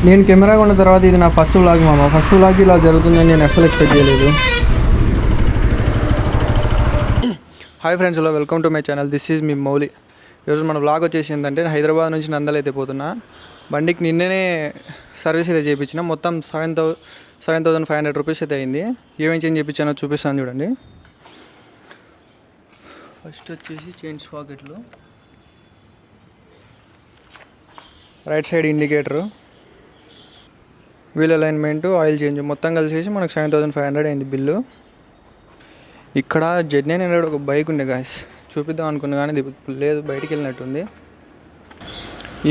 నేను కెమెరా కొన్న తర్వాత ఇది నా ఫస్ట్ వ్లాగ్ మామ. ఫస్ట్ వ్లాగ్ ఇలా జరుగుతుందని నేను అస్సలు ఎక్స్పెక్ట్ చేయలేదు. Hi friends, hello, welcome to my channel. This is me Mouli. ఈరోజు మన వ్లాగ్ వచ్చేసి ఏంటంటే హైదరాబాద్ నుంచి నందల్ అయితే పోతున్నా. బండికి నిన్ననే సర్వీస్ అయితే చేయించిన. మొత్తం 7,500 రూపీస్ అయితే అయింది. ఏమేం చేంజ్ చేయించానో చూపిస్తాను చూడండి. ఫస్ట్ వచ్చేసి చైన్స్ పాకెట్లు, right side indicator, wheel alignment, oil change, మొత్తం కలిసేసి మనకు 7,500 అయింది బిల్లు. ఇక్కడ Z900 ఒక బైక్ ఉండే గాయస్, చూపిద్దాం అనుకున్నా కానీ ఇది లేదు, బయటికి వెళ్ళినట్టుంది.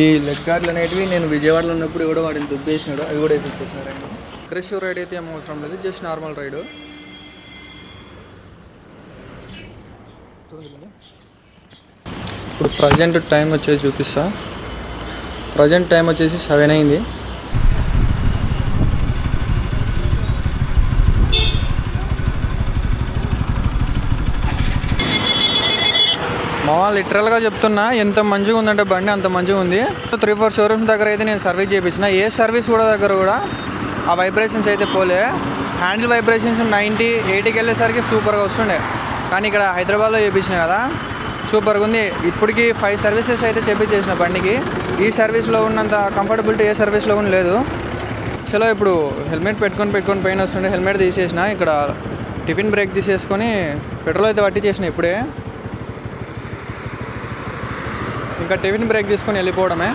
ఈ లెగ్ గార్డ్లు అనేటివి నేను విజయవాడలో ఉన్నప్పుడు కూడా వాటిని దుబ్బేసినాడు, అవి కూడా వేపించేసినారండి. అగ్రెసివ్ రైడ్ అయితే ఏం అవసరం లేదు, జస్ట్ నార్మల్ రైడు. ఇప్పుడు ప్రజెంట్ టైం వచ్చేసి చూపిస్తా. ప్రజెంట్ టైం వచ్చేసి 7 అయింది. మా లిటరల్గా చెప్తున్నా, ఎంత మంచిగా ఉందంటే బండి అంత మంచిగా ఉంది. 3-4 షోరూమ్స్ దగ్గర అయితే నేను సర్వీస్ చేయించిన. ఏ సర్వీస్ దగ్గర కూడా ఆ వైబ్రేషన్స్ అయితే పోలే. హ్యాండిల్ వైబ్రేషన్స్ 90-80కి వెళ్ళేసరికి సూపర్గా వస్తుండే. కానీ ఇక్కడ హైదరాబాద్లో చేయించిన కదా, సూపర్గా ఉంది. ఇప్పటికి 5 సర్వీసెస్ అయితే చేయించేసిన బండికి. ఈ సర్వీస్లో ఉన్నంత కంఫర్టబిలిటీ ఏ సర్వీస్లో కూడా లేదు. చలో ఇప్పుడు హెల్మెట్ పెట్టుకొని పైన వస్తుండే, హెల్మెట్ తీసేసిన. ఇక్కడ టిఫిన్ బ్రేక్ తీసేసుకొని పెట్రోల్ అయితే పట్టించేసిన ఇప్పుడే. ఇంకా టిఫిన్ బ్రేక్ తీసుకొని వెళ్ళిపోవడమే.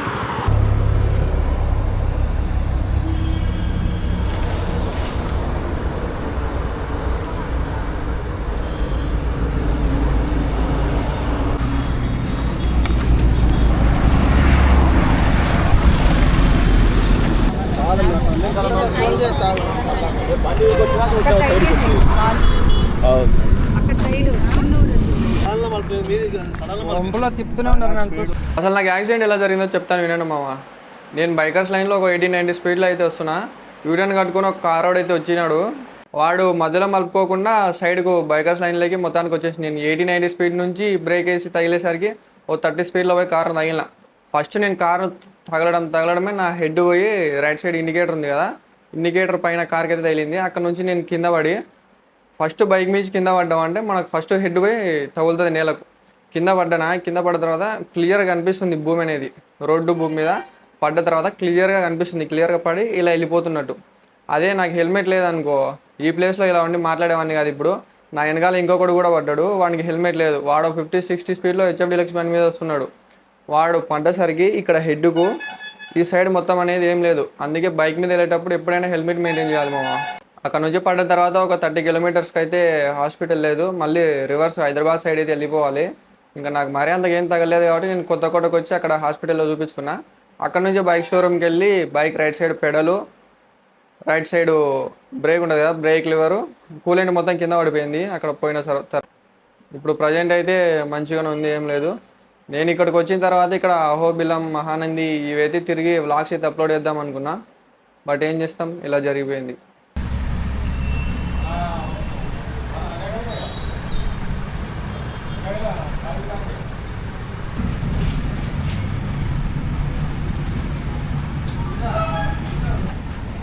తిప్పుతూనే ఉన్నారు నన్ను. అసలు నాకు యాక్సిడెంట్ ఎలా జరిగిందో చెప్తాను వినండి మామ. నేను బైకర్స్ లైన్లో ఒక 80-90 స్పీడ్లో అయితే వస్తున్నా. యూటర్న్ కట్టుకొని ఒక కార్ రోడ్ అయితే వచ్చినాడు. వాడు మధ్యలో మలుపుకోకుండా సైడ్కు బైకర్స్ లైన్లోకి మొత్తానికి వచ్చేసి నేను 80-90 స్పీడ్ నుంచి బ్రేక్ వేసి తగిలేసరికి ఓ 30 స్పీడ్లో పోయి కారు తగిలిన. ఫస్ట్ నేను కారు తగలడమే నా హెడ్ పోయి రైట్ సైడ్ ఇండికేటర్ ఉంది కదా, ఇండికేటర్ పైన కార్కి అయితే తగిలింది. అక్కడ నుంచి నేను కింద పడి, ఫస్ట్ బైక్ మీద కింద పడ్డామంటే మనకు ఫస్ట్ హెడ్ పోయి తగులుతుంది నేలకు. కింద పడ్డ తర్వాత క్లియర్గా కనిపిస్తుంది భూమి అనేది. రోడ్డు భూమి మీద పడ్డ తర్వాత క్లియర్గా కనిపిస్తుంది, క్లియర్గా పడి ఇలా వెళ్ళిపోతున్నట్టు. అదే నాకు హెల్మెట్ లేదనుకో, ఈ ప్లేస్లో ఇలా ఉండి మాట్లాడేవాడిని కాదు. ఇప్పుడు నా వెనకాల ఇంకొకటి కూడా పడ్డాడు, వాడికి హెల్మెట్ లేదు. వాడు 50-60 స్పీడ్లో HF Deluxe బండి మీద వస్తున్నాడు. వాడు పడ్డసరికి ఇక్కడ హెడ్కు ఈ సైడ్ మొత్తం అనేది ఏం లేదు. అందుకే బైక్ మీద వెళ్ళేటప్పుడు ఎప్పుడైనా హెల్మెట్ మెయింటైన్ చేయాలి మామ. అక్కడ నుంచి పడ్డ తర్వాత ఒక 30 కిలోమీటర్స్కి అయితే హాస్పిటల్ లేదు, మళ్ళీ రివర్స్ హైదరాబాద్ సైడ్ అయితే వెళ్ళిపోవాలి. ఇంకా నాకు మరీ అంతగా ఏం తగలేదు కాబట్టి నేను కొత్తకోటకు వచ్చి అక్కడ హాస్పిటల్లో చూపించుకున్నా. అక్కడ నుంచి బైక్ షోరూమ్కి వెళ్ళి బైక్ రైట్ సైడ్ పెడలు, రైట్ సైడ్ బ్రేక్ ఉంటుంది కదా, బ్రేక్ లివరు, కూలెంట్ మొత్తం కింద పడిపోయింది అక్కడ పోయిన తర్వాత. ఇప్పుడు ప్రజెంట్ అయితే మంచిగానే ఉంది, ఏం లేదు. నేను ఇక్కడికి వచ్చిన తర్వాత ఇక్కడ అహోబిలం, మహానంది ఇవైతే తిరిగి వ్లాగ్స్ అయితే అప్లోడ్ చేద్దాం అనుకున్నా. బట్ ఏం చేస్తాం, ఇలా జరిగిపోయింది.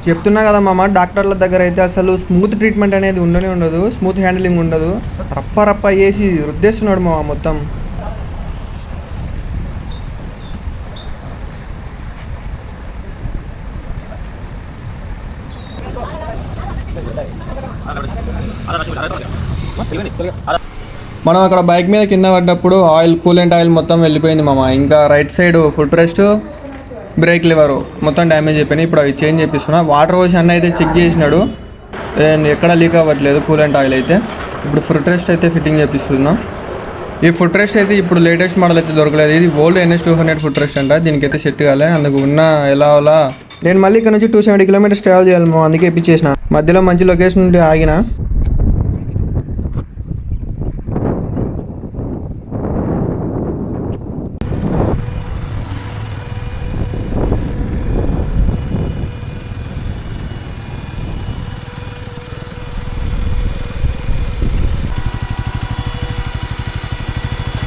చెప్తున్నా కదా మామ, డాక్టర్ల దగ్గర అయితే అసలు స్మూత్ ట్రీట్మెంట్ అనేది ఉండదు, స్మూత్ హ్యాండిలింగ్ ఉండదు. రప్ప వేసి రుద్దేస్తున్నాడు మామ మొత్తం. మనం అక్కడ బైక్ మీద కింద పడ్డప్పుడు కూలెంట్ ఆయిల్ మొత్తం వెళ్ళిపోయింది మామ. ఇంకా right side foot rest, break liver మొత్తం డ్యామేజ్ అయిపోయినాయి. ఇప్పుడు అవి చేంజ్ చేపిస్తున్నా. వాటర్ వాష్ అన్న అయితే చెక్ చేసినాడు, ఎక్కడ లీక్ అవ్వట్లేదు కూలెంట్ ఆయిల్ అయితే. ఇప్పుడు ఫుట్ రెస్ట్ అయితే ఫిట్టింగ్ చేపిస్తున్నాం. ఈ ఫుట్ రెస్ట్ అయితే ఇప్పుడు లేటెస్ట్ మోడల్ అయితే దొరకలేదు. ఇది ఓల్డ్ NS200 ఫుట్ రెస్ట్ అంట, దీనికైతే సెట్ కాలే. అందుకు ఉన్న ఎలా నేను మళ్ళీ ఇక్కడ నుంచి 270 కిలోమీటర్స్ ట్రావెల్ చేయాలి, అందుకే ఇప్పించేసిన. మధ్యలో మంచి లొకేషన్ నుండి ఆగిన.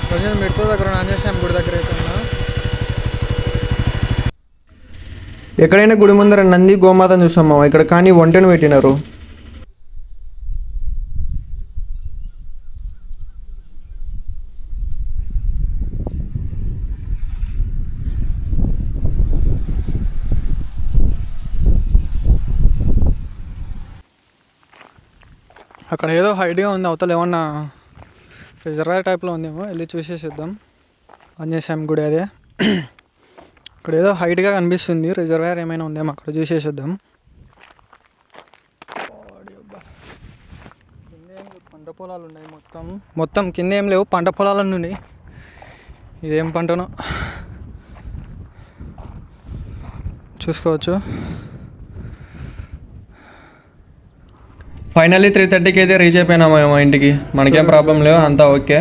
ప్రజెంట్ మెట్రో దగ్గర ఆంజనేయ స్వామి గుడి దగ్గర అయితే ఉన్నా. ఎక్కడైనా గుడి ముందర నంది గోమాతను చూసాం మామ, ఇక్కడ కానీ ఒంటెను పెట్టినారు. అక్కడ ఏదో హైట్గా ఉంది, అవతల ఏమన్నా రిజర్వాయర్ టైప్లో ఉందేమో, వెళ్ళి చూసేసేద్దాం. ఆంజనేయ స్వామి గుడి అదే. అక్కడ ఏదో హైట్గా కనిపిస్తుంది, రిజర్వాయర్ ఏమైనా ఉందేమో అక్కడ చూసేసేద్దాం. పంట పొలాలు ఉన్నాయి, మొత్తం కింద ఏం లేవు, పంట పొలాలన్నీ ఉన్నాయి. ఇదేం పంటనో చూసుకోవచ్చు. ఫైనల్లీ 3:30కి అయితే రీచ్ అయిపోయినాము ఇంటికి. మనకేం ప్రాబ్లం లేవు, అంతా ఓకే.